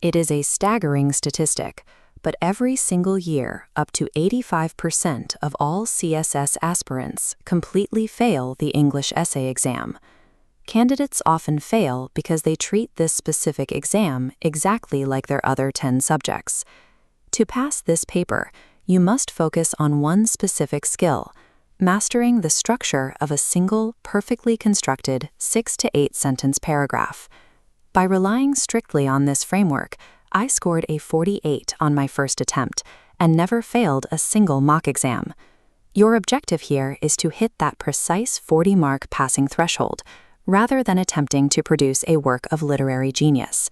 It is a staggering statistic, but every single year, up to 85% of all CSS aspirants completely fail the English essay exam. Candidates often fail because they treat this specific exam exactly like their other 10 subjects. To pass this paper, you must focus on one specific skill, mastering the structure of a single, perfectly constructed 6 to 8 sentence paragraph. By relying strictly on this framework, I scored a 48 on my first attempt and never failed a single mock exam. Your objective here is to hit that precise 40-mark passing threshold, rather than attempting to produce a work of literary genius.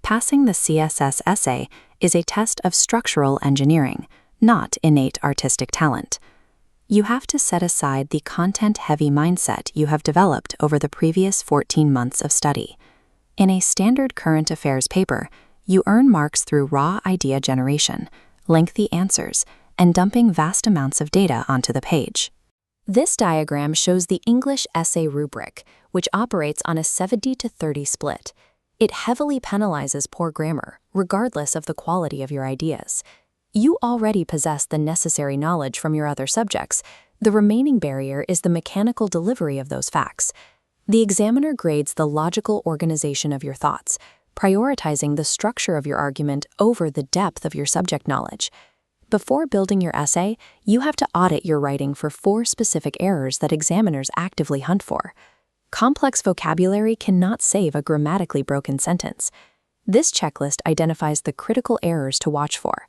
Passing the CSS essay is a test of structural engineering, not innate artistic talent. You have to set aside the content-heavy mindset you have developed over the previous 14 months of study. In a standard current affairs paper, you earn marks through raw idea generation, lengthy answers, and dumping vast amounts of data onto the page. This diagram shows the English essay rubric, which operates on a 70-30 split. It heavily penalizes poor grammar, regardless of the quality of your ideas. You already possess the necessary knowledge from your other subjects. The remaining barrier is the mechanical delivery of those facts. The examiner grades the logical organization of your thoughts, prioritizing the structure of your argument over the depth of your subject knowledge. Before building your essay, you have to audit your writing for 4 specific errors that examiners actively hunt for. Complex vocabulary cannot save a grammatically broken sentence. This checklist identifies the critical errors to watch for.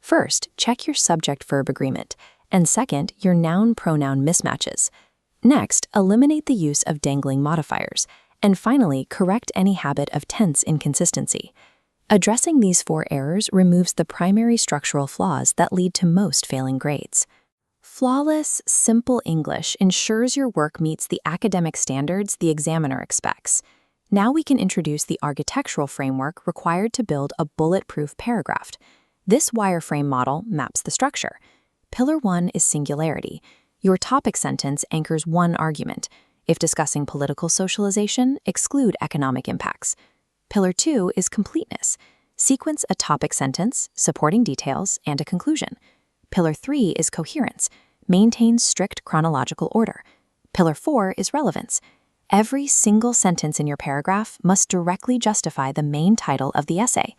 First, check your subject-verb agreement, and second, your noun-pronoun mismatches. Next, eliminate the use of dangling modifiers, and finally, correct any habit of tense inconsistency. Addressing these 4 errors removes the primary structural flaws that lead to most failing grades. Flawless, simple English ensures your work meets the academic standards the examiner expects. Now we can introduce the architectural framework required to build a bulletproof paragraph. This wireframe model maps the structure. Pillar 1 is singularity. Your topic sentence anchors one argument. If discussing political socialization, exclude economic impacts. Pillar 2 is completeness. Sequence a topic sentence, supporting details, and a conclusion. Pillar 3 is coherence. Maintain strict chronological order. Pillar 4 is relevance. Every single sentence in your paragraph must directly justify the main title of the essay.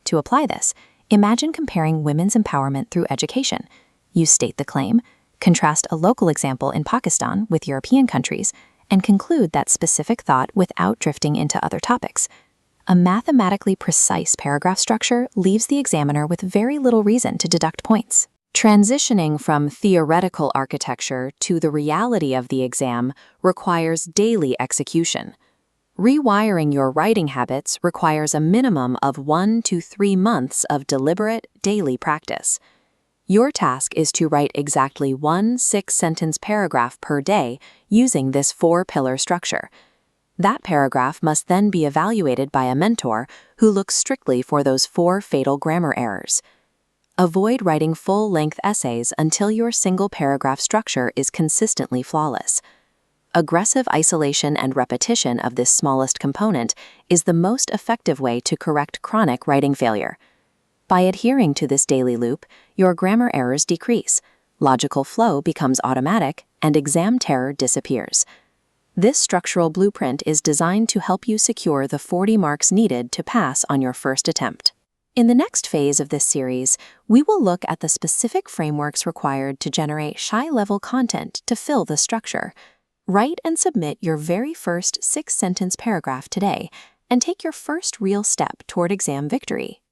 To apply this, imagine comparing women's empowerment through education. You state the claim, contrast a local example in Pakistan with European countries, and conclude that specific thought without drifting into other topics. A mathematically precise paragraph structure leaves the examiner with very little reason to deduct points. Transitioning from theoretical architecture to the reality of the exam requires daily execution. Rewiring your writing habits requires a minimum of 1 to 3 months of deliberate, daily practice. Your task is to write exactly 1 6-sentence paragraph per day using this 4-pillar structure. That paragraph must then be evaluated by a mentor who looks strictly for those 4 fatal grammar errors. Avoid writing full-length essays until your single paragraph structure is consistently flawless. Aggressive isolation and repetition of this smallest component is the most effective way to correct chronic writing failure. By adhering to this daily loop, your grammar errors decrease, logical flow becomes automatic, and exam terror disappears. This structural blueprint is designed to help you secure the 40 marks needed to pass on your first attempt. In the next phase of this series, we will look at the specific frameworks required to generate high-level content to fill the structure. Write and submit your very first 6-sentence paragraph today, and take your first real step toward exam victory.